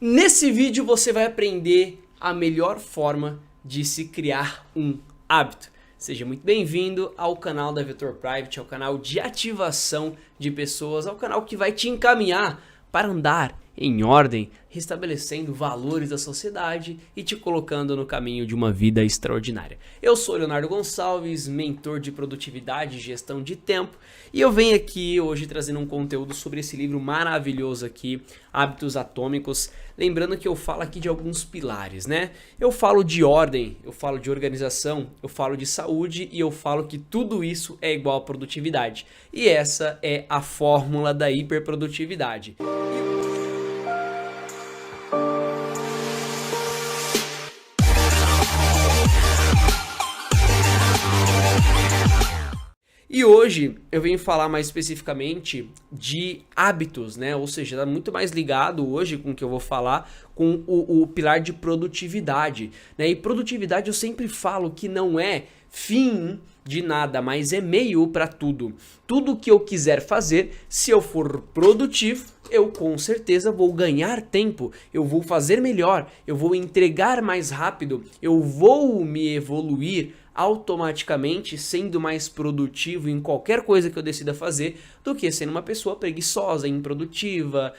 Nesse vídeo você vai aprender a melhor forma de se criar um hábito. Seja muito bem-vindo ao canal da Vetor Private, ao canal de ativação de pessoas, ao canal que vai te encaminhar para andar em ordem, restabelecendo valores da sociedade e te colocando no caminho de uma vida extraordinária. Eu sou Leonardo Gonçalves, mentor de produtividade e gestão de tempo, e eu venho aqui hoje trazendo um conteúdo sobre esse livro maravilhoso aqui, Hábitos Atômicos. Lembrando que eu falo aqui de alguns pilares, né? Eu falo de ordem, eu falo de organização, eu falo de saúde e eu falo que tudo isso é igual a produtividade. E essa é a fórmula da hiperprodutividade. E hoje eu venho falar mais especificamente de hábitos, né? Ou seja, está muito mais ligado hoje com o que eu vou falar com o pilar de produtividade, né? E produtividade eu sempre falo que não é fim de nada, mas é meio para tudo. Tudo que eu quiser fazer, se eu for produtivo, eu com certeza vou ganhar tempo, eu vou fazer melhor, eu vou entregar mais rápido, eu vou me evoluir automaticamente sendo mais produtivo em qualquer coisa que eu decida fazer do que sendo uma pessoa preguiçosa, improdutiva,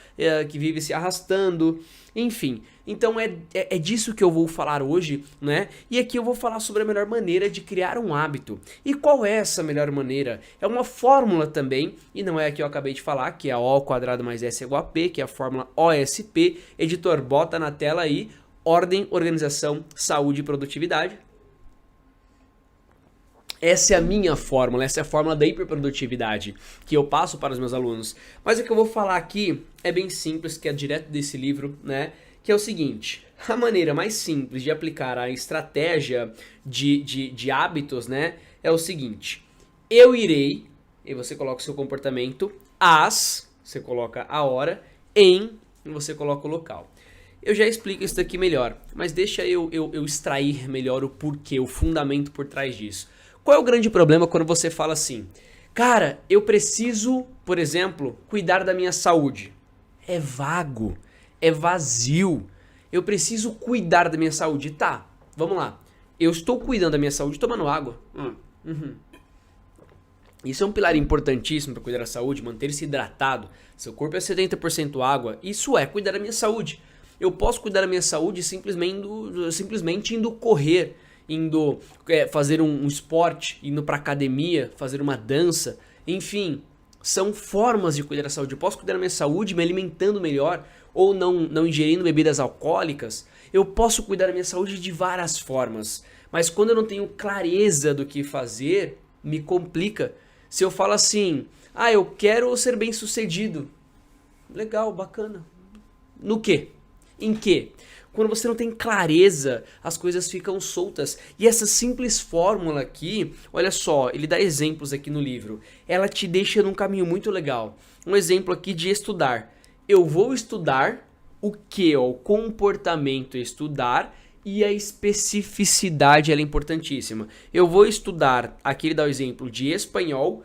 que vive se arrastando, enfim. Então é disso que eu vou falar hoje, né? E aqui eu vou falar sobre a melhor maneira de criar um hábito. E qual é essa melhor maneira? É uma fórmula também, e não é a que eu acabei de falar, que é O quadrado mais S igual a P, que é a fórmula OSP. Editor, bota na tela aí, ordem, organização, saúde e produtividade. Essa é a minha fórmula, essa é a fórmula da hiperprodutividade que eu passo para os meus alunos. Mas o que eu vou falar aqui é bem simples, que é direto desse livro, né? Que é o seguinte, a maneira mais simples de aplicar a estratégia de hábitos, né? É o seguinte, eu irei, e você coloca o seu comportamento, você coloca a hora, e você coloca o local. Eu já explico isso daqui melhor, mas deixa eu extrair melhor o porquê, o fundamento por trás disso. Qual é o grande problema quando você fala assim, cara, eu preciso, por exemplo, cuidar da minha saúde? É vago, é vazio. Eu preciso cuidar da minha saúde. Tá, vamos lá. Eu estou cuidando da minha saúde tomando água. Isso é um pilar importantíssimo para cuidar da saúde, manter-se hidratado. Seu corpo é 70% água, isso é cuidar da minha saúde. Eu posso cuidar da minha saúde simplesmente indo correr, indo fazer um esporte, indo para academia, fazer uma dança, enfim, são formas de cuidar da saúde. Eu posso cuidar da minha saúde me alimentando melhor ou não ingerindo bebidas alcoólicas. Eu posso cuidar da minha saúde de várias formas, mas quando eu não tenho clareza do que fazer, me complica. Se eu falo assim, eu quero ser bem sucedido, legal, bacana, no quê? Em quê? Quando você não tem clareza, as coisas ficam soltas. E essa simples fórmula aqui, olha só, ele dá exemplos aqui no livro. Ela te deixa num caminho muito legal. Um exemplo aqui de estudar. Eu vou estudar o que? O comportamento estudar e a especificidade ela é importantíssima. Eu vou estudar, aqui ele dá o exemplo de espanhol,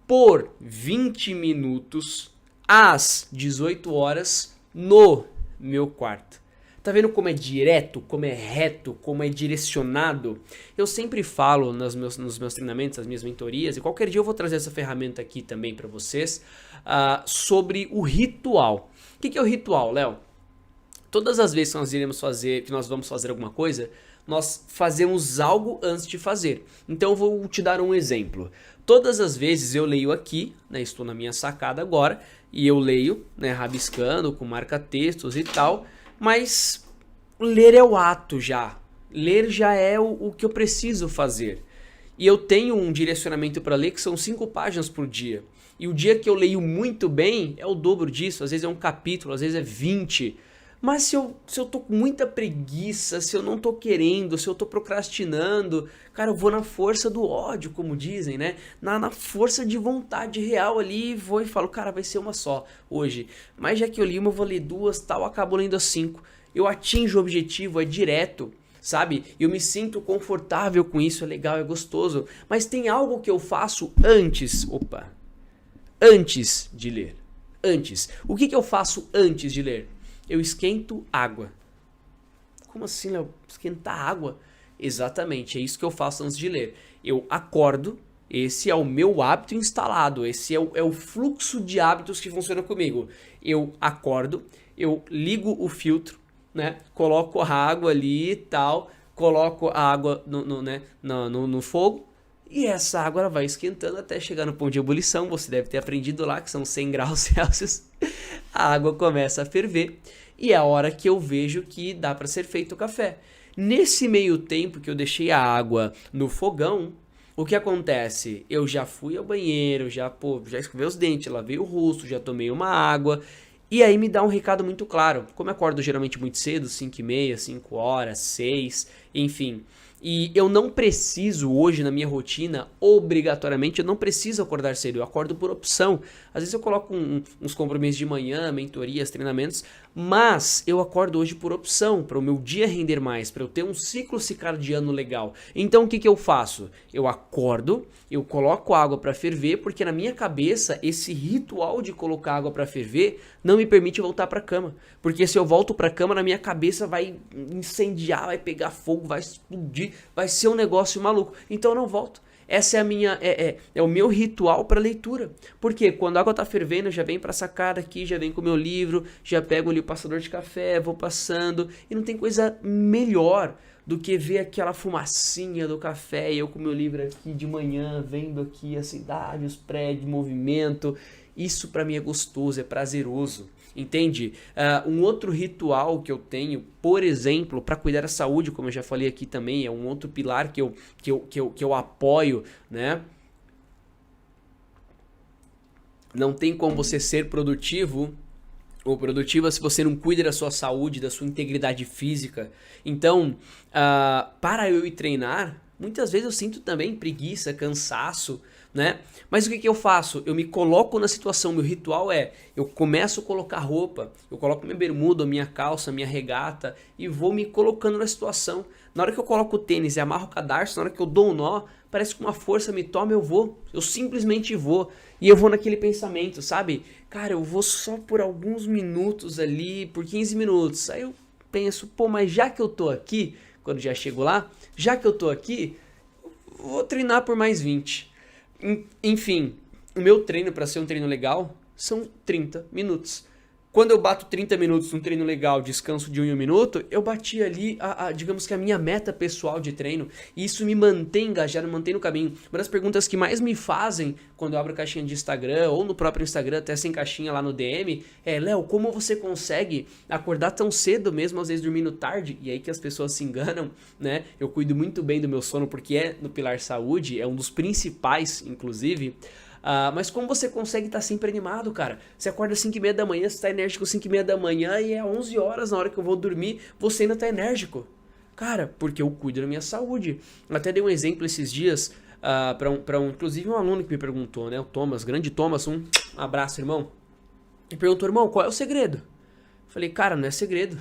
por 20 minutos às 18 horas no meu quarto. Tá vendo como é direto, como é reto, como é direcionado? Eu sempre falo nos meus treinamentos, nas minhas mentorias, e qualquer dia eu vou trazer essa ferramenta aqui também para vocês, sobre o ritual. O que é o ritual, Léo? Todas as vezes que nós vamos fazer alguma coisa, nós fazemos algo antes de fazer. Então eu vou te dar um exemplo. Todas as vezes eu leio aqui, né, estou na minha sacada agora, e eu leio, né, rabiscando, com marca-textos e tal, mas ler é o ato já. Ler já é o que eu preciso fazer. E eu tenho um direcionamento para ler que são 5 páginas por dia. E o dia que eu leio muito bem é o dobro disso. Às vezes é um capítulo, às vezes é 20. Mas se eu tô com muita preguiça, se eu não tô querendo, se eu tô procrastinando, cara, eu vou na força do ódio, como dizem, né? Na força de vontade real ali, vou e falo, cara, vai ser uma só hoje. Mas já que eu li uma, eu vou ler 2, tal, acabo lendo as 5. Eu atinjo o objetivo, é direto, sabe? Eu me sinto confortável com isso, é legal, é gostoso. Mas tem algo que eu faço antes de ler. O que eu faço antes de ler? Eu esquento água. Como assim, Léo? Esquentar água? Exatamente, é isso que eu faço antes de ler. Eu acordo, esse é o meu hábito instalado, esse é o fluxo de hábitos que funciona comigo. Eu acordo, eu ligo o filtro, né? Coloco a água ali e tal, coloco a água no fogo, e essa água ela vai esquentando até chegar no ponto de ebulição. Você deve ter aprendido lá que são 100 graus Celsius. A água começa a ferver e é a hora que eu vejo que dá para ser feito o café. Nesse meio tempo que eu deixei a água no fogão, o que acontece? Eu já fui ao banheiro, já escovei os dentes, lavei o rosto, já tomei uma água. E aí me dá um recado muito claro. Como eu acordo geralmente muito cedo, 5h30, 5 horas, 6, enfim. E eu não preciso hoje na minha rotina, obrigatoriamente, eu não preciso acordar cedo, eu acordo por opção. Às vezes eu coloco uns compromissos de manhã, mentorias, treinamentos, mas eu acordo hoje por opção, para o meu dia render mais, para eu ter um ciclo circadiano legal. Então o que eu faço? Eu acordo, eu coloco água para ferver, porque na minha cabeça esse ritual de colocar água para ferver não me permite voltar para a cama. Porque se eu volto para a cama, na minha cabeça vai incendiar, vai pegar fogo, vai explodir, vai ser um negócio maluco. Então eu não volto. Essa é a minha é o meu ritual para leitura. Porque quando a água tá fervendo, eu já venho para sacada aqui, já venho com o meu livro, já pego ali o passador de café, vou passando, e não tem coisa melhor do que ver aquela fumacinha do café e eu com o meu livro aqui de manhã, vendo aqui a cidade, os prédios, movimento. Isso para mim é gostoso, é prazeroso. Entende? Um outro ritual que eu tenho, por exemplo, para cuidar da saúde, como eu já falei aqui também, é um outro pilar que eu apoio, né? Não tem como você ser produtivo ou produtiva se você não cuida da sua saúde, da sua integridade física. Então, para eu ir treinar, muitas vezes eu sinto também preguiça, cansaço, né? Mas o que eu faço? Eu me coloco na situação, meu ritual eu começo a colocar roupa, eu coloco minha bermuda, minha calça, minha regata e vou me colocando na situação. Na hora que eu coloco o tênis e amarro o cadarço, na hora que eu dou um nó, parece que uma força me toma, eu simplesmente vou. E eu vou naquele pensamento, sabe? Cara, eu vou só por alguns minutos ali, por 15 minutos. Aí eu penso, pô, mas já que eu tô aqui, quando já chego lá, já que eu tô aqui, vou treinar por mais 20. Enfim, o meu treino, para ser um treino legal, são 30 minutos. Quando eu bato 30 minutos num treino legal, descanso de 1 minuto, eu bati ali, digamos que a minha meta pessoal de treino. E isso me mantém engajado, me mantém no caminho. Uma das perguntas que mais me fazem quando eu abro a caixinha de Instagram, ou no próprio Instagram, até sem caixinha lá no DM, é: Léo, como você consegue acordar tão cedo mesmo, às vezes dormindo tarde? E aí que as pessoas se enganam, né? Eu cuido muito bem do meu sono, porque é no pilar saúde, é um dos principais, inclusive. Mas como você consegue estar sempre animado, cara? Você acorda às 5h30 da manhã, você tá enérgico às 5h30 da manhã e é 11 horas na hora que eu vou dormir, você ainda tá enérgico. Cara, porque eu cuido da minha saúde. Eu até dei um exemplo esses dias inclusive um aluno que me perguntou, né? O Thomas, grande Thomas, um abraço, irmão. Ele perguntou: irmão, qual é o segredo? Eu falei: cara, não é segredo.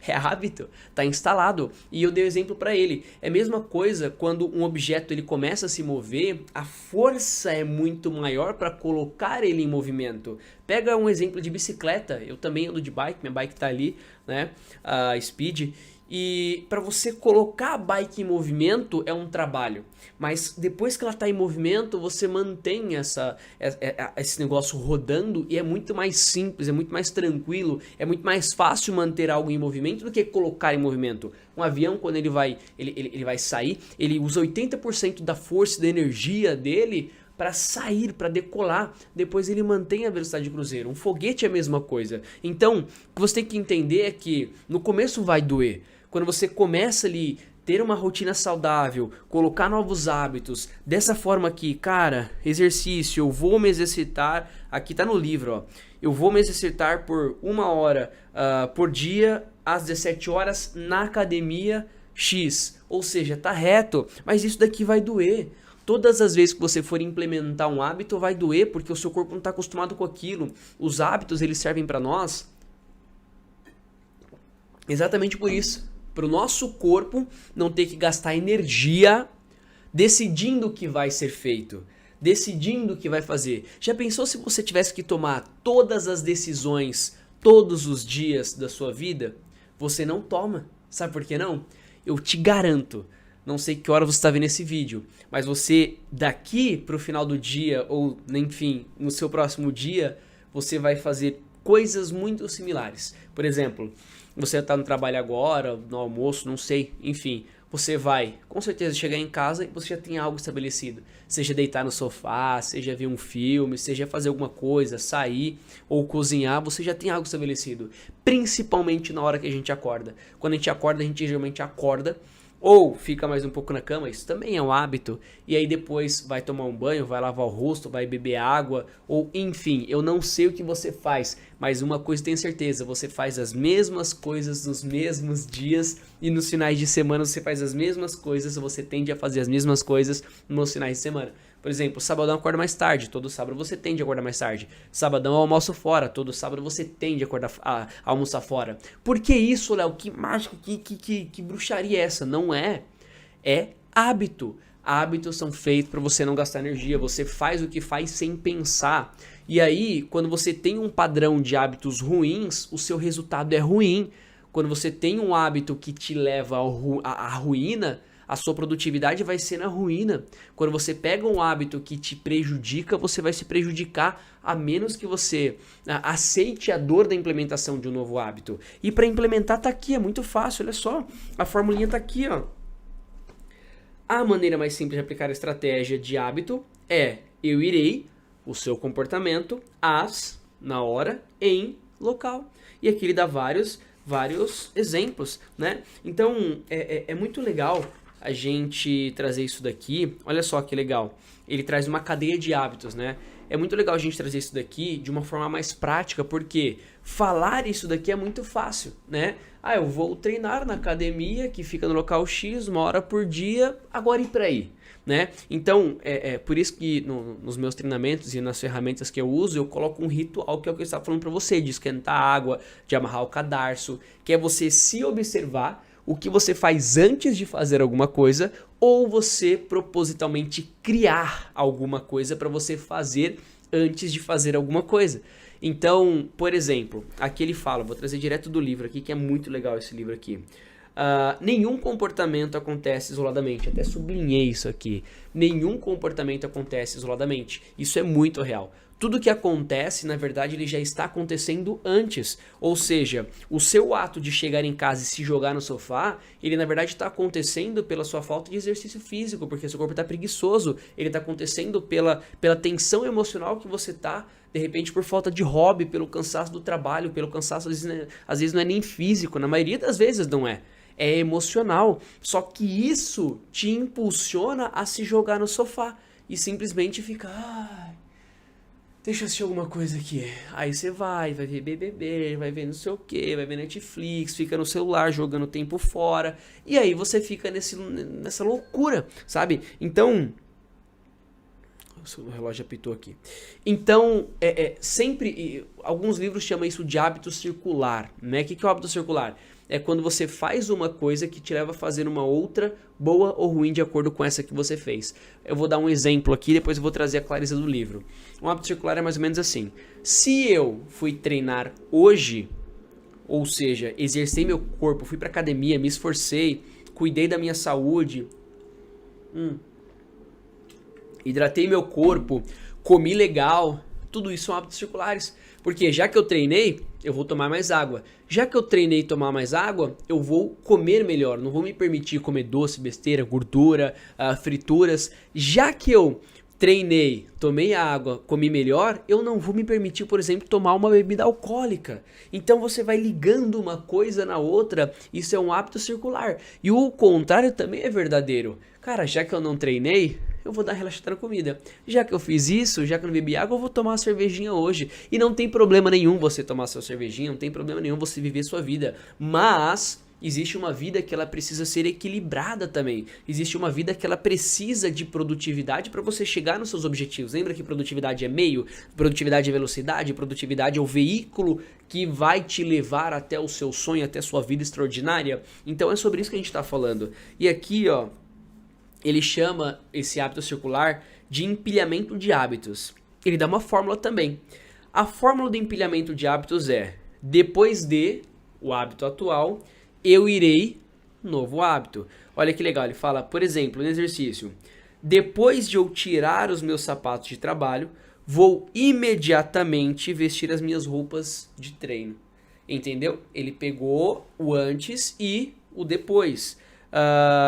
É hábito, tá instalado. E eu dei o exemplo para ele. É a mesma coisa quando um objeto ele começa a se mover, a força é muito maior para colocar ele em movimento. Pega um exemplo de bicicleta. Eu também ando de bike, minha bike tá ali, né? A Speed. E para você colocar a bike em movimento é um trabalho, mas depois que ela está em movimento, você mantém esse negócio rodando e é muito mais simples, é muito mais tranquilo, é muito mais fácil manter algo em movimento do que colocar em movimento. Um avião, quando ele vai sair, ele usa 80% da força e da energia dele para sair, para decolar, depois ele mantém a velocidade de cruzeiro. Um foguete é a mesma coisa. Então, o que você tem que entender é que no começo vai doer. Quando você começa ali ter uma rotina saudável, colocar novos hábitos, dessa forma aqui, cara, exercício, eu vou me exercitar, aqui tá no livro, ó, eu vou me exercitar por 1 hora por dia, às 17 horas, na academia X, ou seja, tá reto, mas isso daqui vai doer. Todas as vezes que você for implementar um hábito vai doer, porque o seu corpo não está acostumado com aquilo. Os hábitos, eles servem para nós exatamente por isso. Para o nosso corpo não ter que gastar energia decidindo o que vai ser feito, decidindo o que vai fazer. Já pensou se você tivesse que tomar todas as decisões todos os dias da sua vida, você não toma. Sabe por que não? Eu te garanto, não sei que hora você está vendo esse vídeo, mas você daqui para o final do dia, ou enfim, no seu próximo dia, você vai fazer coisas muito similares. Por exemplo, você está no trabalho agora, no almoço, não sei, enfim, você vai com certeza chegar em casa e você já tem algo estabelecido. Seja deitar no sofá, seja ver um filme, seja fazer alguma coisa, sair ou cozinhar, você já tem algo estabelecido. Principalmente na hora que a gente acorda. Quando a gente geralmente acorda ou fica mais um pouco na cama, isso também é um hábito, e aí depois vai tomar um banho, vai lavar o rosto, vai beber água, ou enfim, eu não sei o que você faz, mas uma coisa tenho certeza, você faz as mesmas coisas nos mesmos dias, e nos finais de semana você faz as mesmas coisas, você tende a fazer as mesmas coisas nos finais de semana. Por exemplo, sabadão acorda mais tarde, todo sábado você tende a acordar mais tarde. Sabadão eu almoço fora, todo sábado você tende a almoçar fora. Por que isso, Léo? Que mágica, que bruxaria é essa? Não é. É hábito. Hábitos são feitos para você não gastar energia. Você faz o que faz sem pensar. E aí, quando você tem um padrão de hábitos ruins, o seu resultado é ruim. Quando você tem um hábito que te leva à ruína, a sua produtividade vai ser na ruína. Quando você pega um hábito que te prejudica, você vai se prejudicar a menos que você aceite a dor da implementação de um novo hábito. E para implementar tá aqui, é muito fácil, olha só. A formulinha tá aqui, ó. A maneira mais simples de aplicar a estratégia de hábito é: eu irei, o seu comportamento, na hora, em, local. E aqui ele dá vários exemplos, né? Então, é muito legal a gente trazer isso daqui. Olha só que legal, ele traz uma cadeia de hábitos, né? É muito legal a gente trazer isso daqui de uma forma mais prática, porque falar isso daqui é muito fácil, né? Eu vou treinar na academia que fica no local X, 1 hora por dia, agora e pra aí, né? Então, por isso que nos meus treinamentos e nas ferramentas que eu uso, eu coloco um ritual, que é o que eu estava falando pra você, de esquentar a água, de amarrar o cadarço, que é você se observar o que você faz antes de fazer alguma coisa, ou você propositalmente criar alguma coisa para você fazer antes de fazer alguma coisa. Então, por exemplo, aqui ele fala, vou trazer direto do livro aqui, que é muito legal esse livro aqui. Nenhum comportamento acontece isoladamente, até sublinhei isso aqui. Nenhum comportamento acontece isoladamente, isso é muito real. Tudo que acontece, na verdade, ele já está acontecendo antes. Ou seja, o seu ato de chegar em casa e se jogar no sofá, ele na verdade está acontecendo pela sua falta de exercício físico, porque seu corpo está preguiçoso. Ele está acontecendo pela tensão emocional que você está, de repente por falta de hobby, pelo cansaço do trabalho, pelo cansaço, às vezes não é nem físico, na maioria das vezes não é. É emocional. Só que isso te impulsiona a se jogar no sofá e simplesmente ficar... deixa eu assistir alguma coisa aqui. Aí você vai ver BBB, vai ver não sei o que, vai ver Netflix, fica no celular jogando tempo fora. E aí você fica nessa loucura, sabe? Então... o relógio apitou aqui. Então, sempre... alguns livros chamam isso de hábito circular, né? O que é o hábito circular? É quando você faz uma coisa que te leva a fazer uma outra, boa ou ruim, de acordo com essa que você fez. Eu vou dar um exemplo aqui, depois eu vou trazer a clareza do livro. Um hábito circular é mais ou menos assim. Se eu fui treinar hoje, ou seja, exercei meu corpo, fui pra academia, me esforcei, cuidei da minha saúde, hidratei meu corpo, comi legal, tudo isso são hábitos circulares. Porque já que eu treinei, eu vou tomar mais água. Já que eu treinei e tomar mais água, eu vou comer melhor. Não vou me permitir comer doce, besteira, gordura, frituras. Já que eu treinei, tomei água, comi melhor, eu não vou me permitir, por exemplo, tomar uma bebida alcoólica. Então você vai ligando uma coisa na outra, isso é um hábito circular. E o contrário também é verdadeiro. Cara, já que eu não treinei, eu vou dar relaxada na comida. Já que eu fiz isso, já que eu não bebi água, eu vou tomar uma cervejinha hoje. E não tem problema nenhum você tomar sua cervejinha, não tem problema nenhum você viver sua vida. Mas existe uma vida que ela precisa ser equilibrada também. Existe uma vida que ela precisa de produtividade para você chegar nos seus objetivos. Lembra que produtividade é meio, produtividade é velocidade, produtividade é o veículo que vai te levar até o seu sonho, até a sua vida extraordinária? Então é sobre isso que a gente está falando. E aqui, ó, ele chama esse hábito circular de empilhamento de hábitos. Ele dá uma fórmula também. A fórmula do empilhamento de hábitos é: Depois de o hábito atual, eu irei novo hábito. Olha que legal, ele fala, por exemplo, no exercício, depois de eu tirar os meus sapatos de trabalho, vou imediatamente vestir as minhas roupas de treino. Entendeu? Ele pegou o antes e o depois.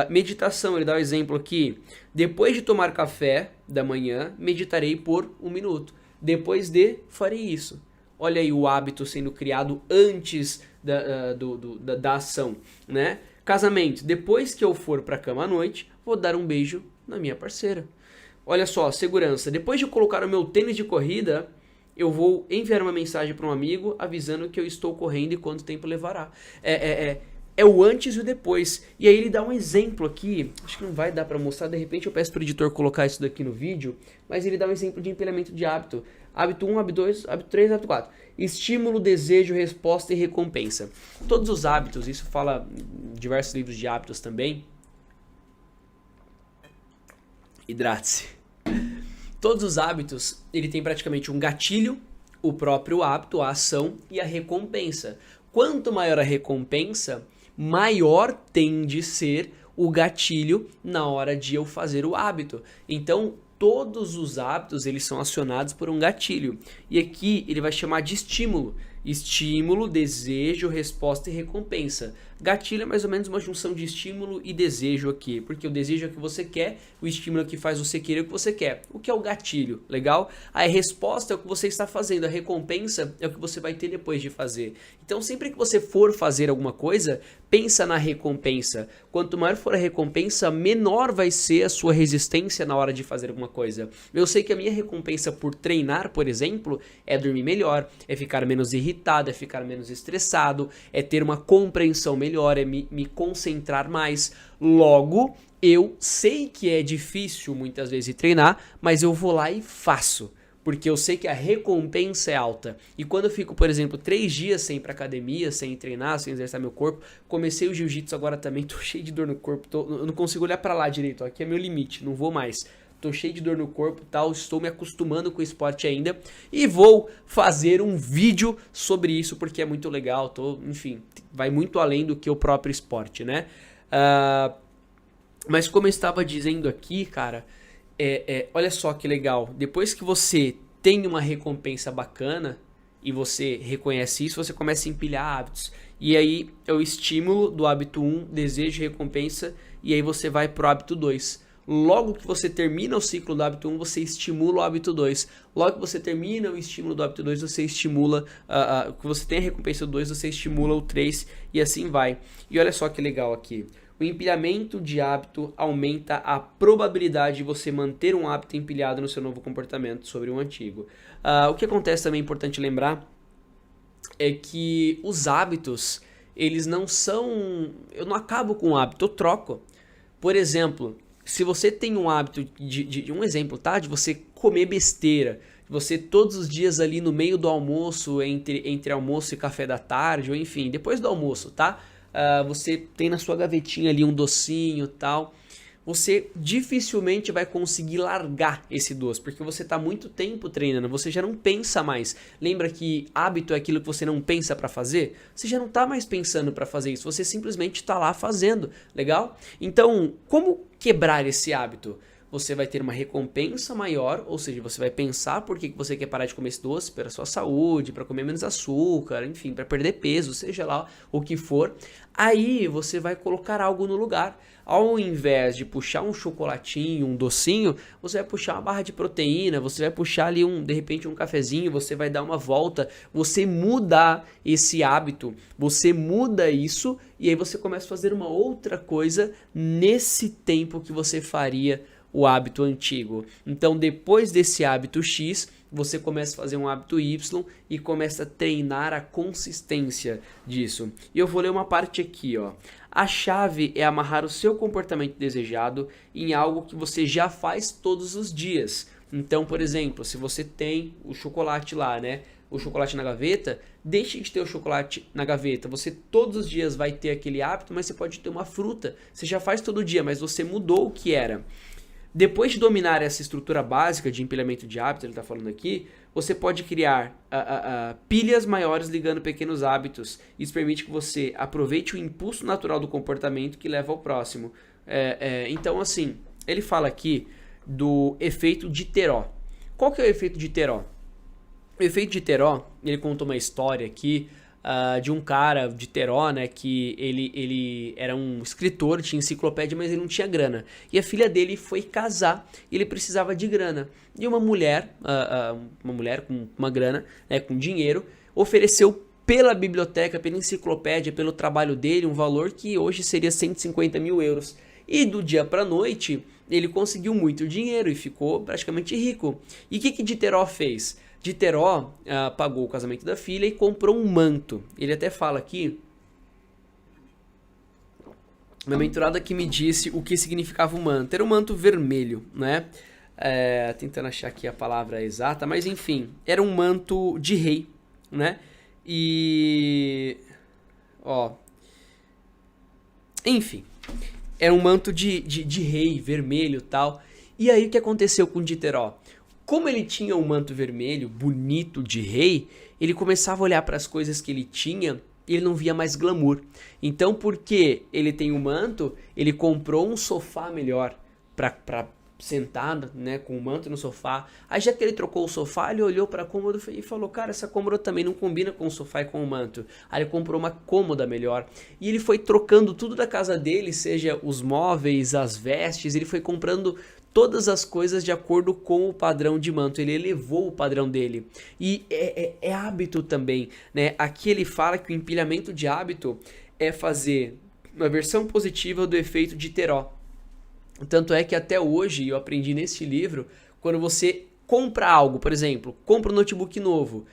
Meditação, ele dá o exemplo aqui. Depois de tomar café da manhã, meditarei por 1 minuto. Depois farei isso. Olha aí o hábito sendo criado antes da ação, né? Casamento, depois que eu for pra cama à noite, vou dar um beijo na minha parceira. Olha só, segurança, depois de eu colocar o meu tênis de corrida, eu vou enviar uma mensagem para um amigo avisando que eu estou correndo e quanto tempo levará. É o antes e o depois. E aí ele dá um exemplo aqui, acho que não vai dar para mostrar, de repente eu peço pro editor colocar isso daqui no vídeo, mas ele dá um exemplo de empilhamento de hábito. Hábito 1, hábito 2, hábito 3, hábito 4. Estímulo, desejo, resposta e recompensa. Todos os hábitos, isso fala em diversos livros de hábitos também. Hidrate-se. Todos os hábitos, ele tem praticamente um gatilho, o próprio hábito, a ação e a recompensa. Quanto maior a recompensa, maior tende a ser o gatilho na hora de eu fazer o hábito. Então, todos os hábitos, eles são acionados por um gatilho. E aqui ele vai chamar de estímulo. Estímulo, desejo, resposta e recompensa. Gatilho é mais ou menos uma junção de estímulo e desejo aqui, porque o desejo é o que você quer, o estímulo é o que faz você querer o que você quer. O que é o gatilho? Legal? A resposta é o que você está fazendo, a recompensa é o que você vai ter depois de fazer. Então, sempre que você for fazer alguma coisa, pensa na recompensa. Quanto maior for a recompensa, menor vai ser a sua resistência na hora de fazer alguma coisa. Eu sei que a minha recompensa por treinar, por exemplo, é dormir melhor, é ficar menos irritado, é ficar menos estressado, é ter uma compreensão melhor, é me concentrar mais. Logo, eu sei que é difícil muitas vezes treinar, mas eu vou lá e faço. Porque eu sei que a recompensa é alta. E quando eu fico, por exemplo, 3 dias sem ir pra academia, sem treinar, sem exercitar meu corpo, comecei o jiu-jitsu agora também, tô cheio de dor no corpo, eu não consigo olhar pra lá direito, ó, aqui é meu limite, não vou mais. Tô cheio de dor no corpo e tal, estou me acostumando com o esporte ainda e vou fazer um vídeo sobre isso porque é muito legal, enfim, vai muito além do que o próprio esporte, né? Mas como eu estava dizendo aqui, cara, olha só que legal, depois que você tem uma recompensa bacana e você reconhece isso, você começa a empilhar hábitos. E aí é o estímulo do hábito 1, desejo, recompensa, e aí você vai pro hábito 2. Logo que você termina o ciclo do hábito 1, você estimula o hábito 2. Logo que você termina o estímulo do hábito 2, você estimula, que você tem a recompensa do 2, você estimula o 3 e assim vai. E olha só que legal aqui. O empilhamento de hábito aumenta a probabilidade de você manter um hábito empilhado no seu novo comportamento sobre um antigo. O que acontece também é importante lembrar é que os hábitos, eles não são... Eu não acabo com o hábito, eu troco. Por exemplo, se você tem um hábito de um exemplo, tá? De você comer besteira, de você todos os dias ali no meio do almoço, entre almoço e café da tarde, ou enfim, depois do almoço, tá? Você tem na sua gavetinha ali um docinho e tal, você dificilmente vai conseguir largar esse doce, porque você está muito tempo treinando, você já não pensa mais. Lembra que hábito é aquilo que você não pensa para fazer? Você já não está mais pensando para fazer isso, você simplesmente está lá fazendo, legal? Então, como quebrar esse hábito? Você vai ter uma recompensa maior, ou seja, você vai pensar por que você quer parar de comer esse doce, para a sua saúde, para comer menos açúcar, enfim, para perder peso, seja lá o que for. Aí você vai colocar algo no lugar. Ao invés de puxar um chocolatinho, um docinho, você vai puxar uma barra de proteína, você vai puxar ali de repente um cafezinho, você vai dar uma volta, você muda esse hábito, você muda isso e aí você começa a fazer uma outra coisa nesse tempo que você faria o hábito antigo. Então, depois desse hábito X, você começa a fazer um hábito Y e começa a treinar a consistência disso. E eu vou ler uma parte aqui, ó. A chave é amarrar o seu comportamento desejado em algo que você já faz todos os dias. Então, por exemplo, se você tem o chocolate lá, né? O chocolate na gaveta, deixe de ter o chocolate na gaveta. Você todos os dias vai ter aquele hábito, mas você pode ter uma fruta. Você já faz todo dia, mas você mudou o que era. Depois de dominar essa estrutura básica de empilhamento de hábitos, ele está falando aqui, Você pode criar pilhas maiores ligando pequenos hábitos. Isso permite que você aproveite o impulso natural do comportamento que leva ao próximo. Então, assim, ele fala aqui do efeito de Teró. Qual que é o efeito de Teró? O efeito de Teró, ele conta uma história aqui de um cara de Teró, né, que ele era um escritor, tinha enciclopédia, mas ele não tinha grana. E a filha dele foi casar e ele precisava de grana. E uma mulher com uma grana, né, com dinheiro, ofereceu pela biblioteca, pela enciclopédia, pelo trabalho dele, um valor que hoje seria 150 mil euros. E do dia para a noite, ele conseguiu muito dinheiro e ficou praticamente rico. E o que Diteró fez? Diteró pagou o casamento da filha e comprou um manto. Ele até fala aqui, uma mentorada que me disse o que significava o manto. Era um manto vermelho, né? Tentando achar aqui a palavra exata, mas enfim, era um manto de rei, né? E... enfim, era um manto de rei, vermelho e tal. E aí o que aconteceu com Diteró? Como ele tinha um manto vermelho, bonito, de rei, ele começava a olhar para as coisas que ele tinha e ele não via mais glamour. Então, porque ele tem um manto, ele comprou um sofá melhor para sentado, né, com o manto no sofá. Aí já que ele trocou o sofá, ele olhou para a cômoda e falou, cara, essa cômoda também não combina com o sofá e com o manto. Aí ele comprou uma cômoda melhor. E ele foi trocando tudo da casa dele, seja os móveis, as vestes, ele foi comprando todas as coisas de acordo com o padrão de manto. Ele elevou o padrão dele. E é hábito também, né? Aqui ele fala que o empilhamento de hábito é fazer uma versão positiva do efeito de Teró. Tanto é que até hoje, eu aprendi nesse livro, quando você compra algo, por exemplo, compra um notebook novo,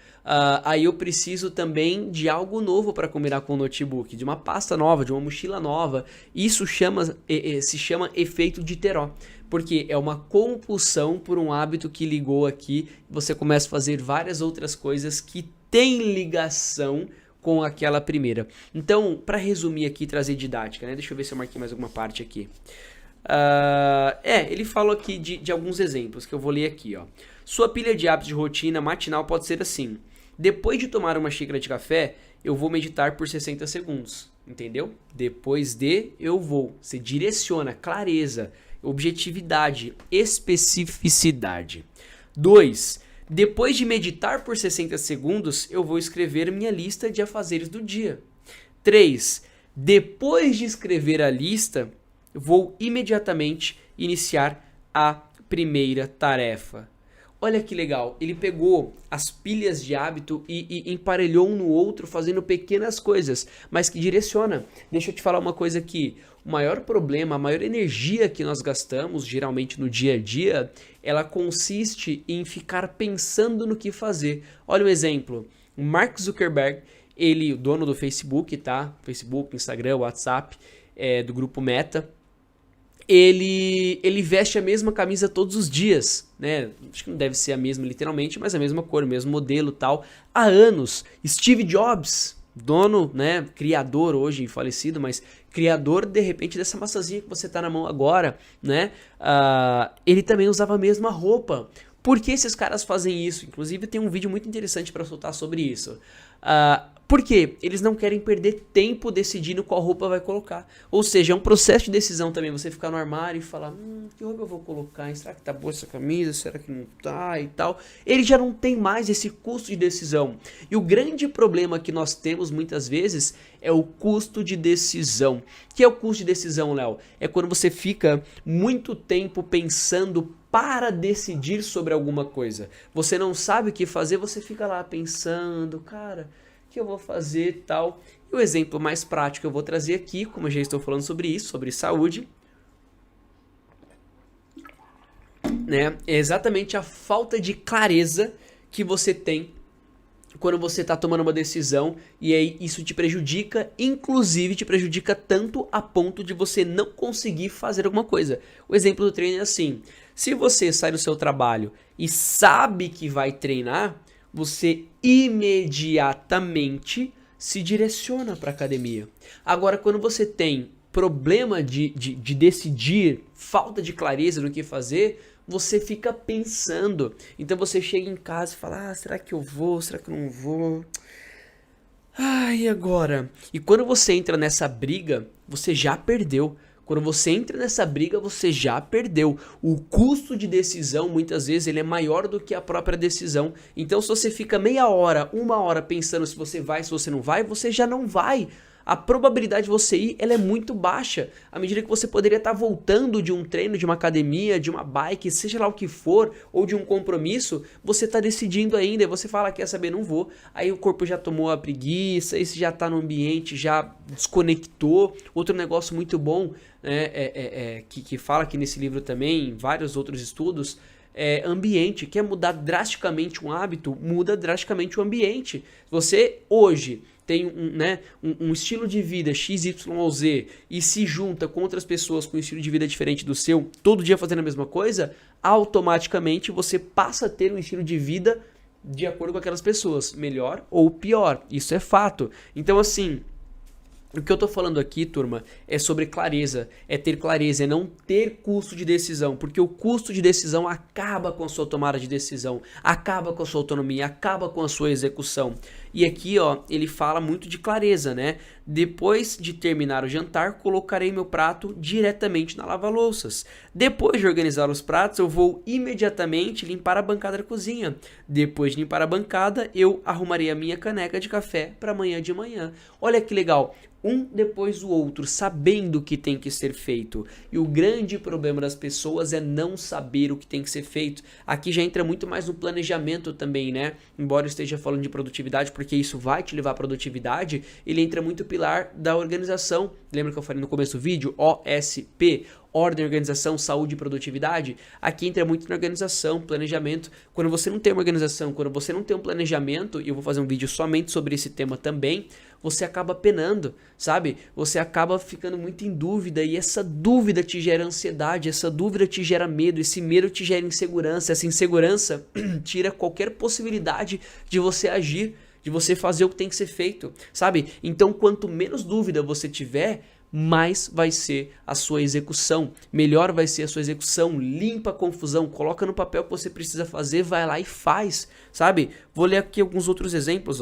aí eu preciso também de algo novo para combinar com o notebook, de uma pasta nova, de uma mochila nova. Isso se chama efeito de Teró, porque é uma compulsão por um hábito que ligou aqui, você começa a fazer várias outras coisas que têm ligação com aquela primeira. Então, para resumir aqui, trazer didática, né? Deixa eu ver se eu marquei mais alguma parte aqui. Ele falou aqui de alguns exemplos que eu vou ler aqui, ó. Sua pilha de hábitos de rotina matinal pode ser assim: depois de tomar uma xícara de café, eu vou meditar por 60 segundos, entendeu? Depois eu vou, você direciona, clareza, objetividade, especificidade. 2. Depois de meditar por 60 segundos, eu vou escrever minha lista de afazeres do dia. 3. Depois de escrever a lista, vou imediatamente iniciar a primeira tarefa. Olha que legal, ele pegou as pilhas de hábito e emparelhou um no outro, fazendo pequenas coisas, mas que direciona. Deixa eu te falar uma coisa aqui, o maior problema, a maior energia que nós gastamos, geralmente no dia a dia, ela consiste em ficar pensando no que fazer. Olha um exemplo, o Mark Zuckerberg, ele, o dono do Facebook, tá? Facebook, Instagram, WhatsApp, do grupo Meta, ele veste a mesma camisa todos os dias, né? Acho que não deve ser a mesma literalmente, mas a mesma cor, o mesmo modelo, tal, há anos. Steve Jobs, dono, né, criador hoje falecido, mas criador de repente dessa maçãzinha que você tá na mão agora, né? Ele também usava a mesma roupa. Por que esses caras fazem isso? Inclusive tem um vídeo muito interessante para soltar sobre isso. Por quê? Eles não querem perder tempo decidindo qual roupa vai colocar. Ou seja, é um processo de decisão também. Você ficar no armário e falar, que roupa eu vou colocar? Será que tá boa essa camisa? Será que não tá? E tal. Ele já não tem mais esse custo de decisão. E o grande problema que nós temos muitas vezes é o custo de decisão. O que é o custo de decisão, Léo? É quando você fica muito tempo pensando para decidir sobre alguma coisa. Você não sabe o que fazer, você fica lá pensando, cara, o que eu vou fazer e tal. E o exemplo mais prático que eu vou trazer aqui, como eu já estou falando sobre isso, sobre saúde, né, é exatamente a falta de clareza que você tem quando você está tomando uma decisão e aí isso te prejudica, inclusive te prejudica tanto a ponto de você não conseguir fazer alguma coisa. O exemplo do treino é assim, se você sai do seu trabalho e sabe que vai treinar, você imediatamente se direciona para a academia. Agora, quando você tem problema de decidir, falta de clareza no que fazer, você fica pensando. Então você chega em casa e fala, será que eu vou? Será que eu não vou? E agora? E quando você entra nessa briga, você já perdeu. Quando você entra nessa briga, você já perdeu. O custo de decisão, muitas vezes, ele é maior do que a própria decisão. Então, se você fica meia hora, uma hora pensando se você vai, se você não vai, você já não vai. A probabilidade de você ir, ela é muito baixa. À medida que você poderia estar voltando de um treino, de uma academia, de uma bike, seja lá o que for, ou de um compromisso, você está decidindo ainda, e você fala, quer saber, não vou. Aí o corpo já tomou a preguiça, aí você já está no ambiente, já desconectou. Outro negócio muito bom, que fala aqui nesse livro também, em vários outros estudos, ambiente. Quer mudar drasticamente um hábito, muda drasticamente o ambiente. Você hoje tem um estilo de vida XYZ e se junta com outras pessoas com um estilo de vida diferente do seu, todo dia fazendo a mesma coisa, automaticamente você passa a ter um estilo de vida de acordo com aquelas pessoas, melhor ou pior. Isso é fato. Então, assim, o que eu tô falando aqui, turma, é sobre clareza, é ter clareza, é não ter custo de decisão, porque o custo de decisão acaba com a sua tomada de decisão, acaba com a sua autonomia, acaba com a sua execução. E aqui, ele fala muito de clareza, né? Depois de terminar o jantar, colocarei meu prato diretamente na lava-louças. Depois de organizar os pratos, eu vou imediatamente limpar a bancada da cozinha. Depois de limpar a bancada, eu arrumarei a minha caneca de café para amanhã de manhã. Olha que legal. Um depois do outro, sabendo o que tem que ser feito. E o grande problema das pessoas é não saber o que tem que ser feito. Aqui já entra muito mais no planejamento também, né? Embora eu esteja falando de produtividade, porque isso vai te levar à produtividade, ele entra muito pilar da organização. Lembra que eu falei no começo do vídeo? OSP. Ordem, organização, saúde e produtividade. Aqui entra muito na organização, planejamento. Quando você não tem uma organização, quando você não tem um planejamento, e eu vou fazer um vídeo somente sobre esse tema também, você acaba penando, sabe? Você acaba ficando muito em dúvida e essa dúvida te gera ansiedade, essa dúvida te gera medo, esse medo te gera insegurança, essa insegurança tira qualquer possibilidade de você agir, de você fazer o que tem que ser feito, sabe? Então, quanto menos dúvida você tiver, mais vai ser a sua execução, melhor vai ser a sua execução, limpa a confusão, coloca no papel o que você precisa fazer, vai lá e faz, sabe? Vou ler aqui alguns outros exemplos,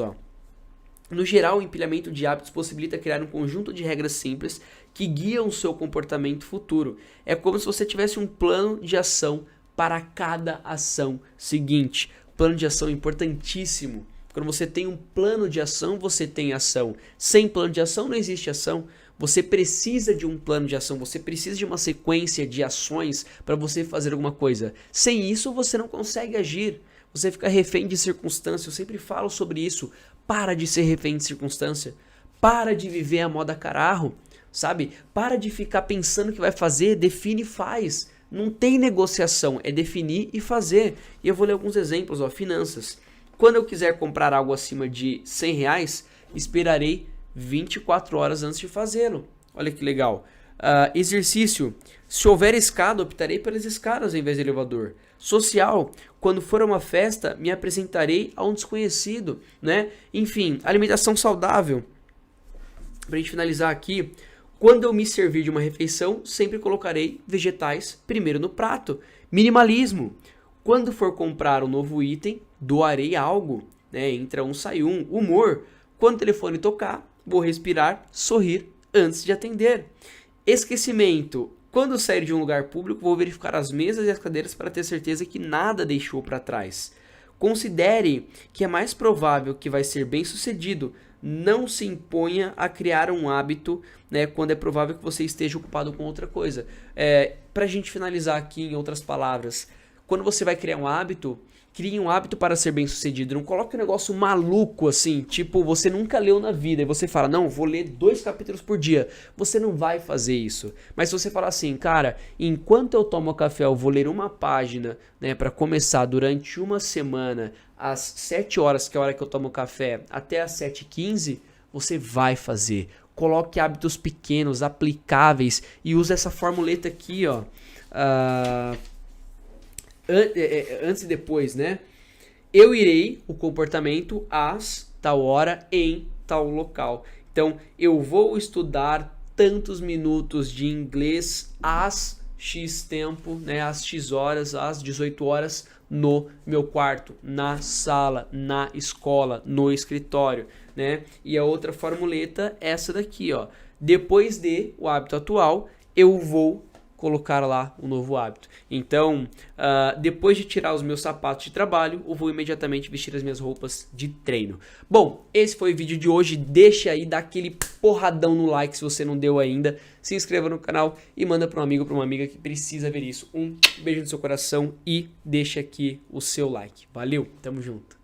No geral, o empilhamento de hábitos possibilita criar um conjunto de regras simples que guiam o seu comportamento futuro. É como se você tivesse um plano de ação para cada ação seguinte. Plano de ação é importantíssimo. Quando você tem um plano de ação, você tem ação. Sem plano de ação não existe ação. Você precisa de um plano de ação, você precisa de uma sequência de ações para você fazer alguma coisa. Sem isso, você não consegue agir. Você fica refém de circunstância. Eu sempre falo sobre isso. Para de ser refém de circunstância. Para de viver a moda cararro, sabe? Para de ficar pensando o que vai fazer, define e faz. Não tem negociação, é definir e fazer. E eu vou ler alguns exemplos, finanças. Quando eu quiser comprar algo acima de R$100, esperarei 24 horas antes de fazê-lo. Olha que legal. Exercício. Se houver escada, optarei pelas escadas ao invés de elevador. Social. Quando for a uma festa, me apresentarei a um desconhecido, né? Enfim, alimentação saudável. Pra gente finalizar aqui. Quando eu me servir de uma refeição, sempre colocarei vegetais primeiro no prato. Minimalismo. Quando for comprar um novo item, doarei algo, né? Entra um, sai um. Humor. Quando o telefone tocar, vou respirar, sorrir antes de atender. Esquecimento. Quando sair de um lugar público, vou verificar as mesas e as cadeiras para ter certeza que nada deixou para trás. Considere que é mais provável que vai ser bem sucedido. Não se imponha a criar um hábito, né, quando é provável que você esteja ocupado com outra coisa. Para a gente finalizar aqui, em outras palavras, quando você vai criar um hábito, crie um hábito para ser bem sucedido. Não coloque um negócio maluco assim, tipo, você nunca leu na vida e você fala, não, vou ler 2 capítulos por dia. Você não vai fazer isso. Mas se você falar assim, cara, enquanto eu tomo café, eu vou ler uma página, né, para começar durante uma semana, às 7 horas, que é a hora que eu tomo café, até às 7h15, você vai fazer. Coloque hábitos pequenos, aplicáveis e use essa formuleta aqui, antes e depois, né? Eu irei, o comportamento, às tal hora, em tal local. Então, eu vou estudar tantos minutos de inglês às X tempo, né, às X horas, às 18 horas, no meu quarto, na sala, na escola, no escritório, né? E a outra formuleta é essa daqui, ó. Depois de o hábito atual, eu vou colocar lá um novo hábito. Então, depois de tirar os meus sapatos de trabalho, eu vou imediatamente vestir as minhas roupas de treino. Bom, esse foi o vídeo de hoje. Deixa aí, dá aquele porradão no like se você não deu ainda. Se inscreva no canal e manda para um amigo, para uma amiga que precisa ver isso. Um beijo no seu coração e deixa aqui o seu like. Valeu, tamo junto.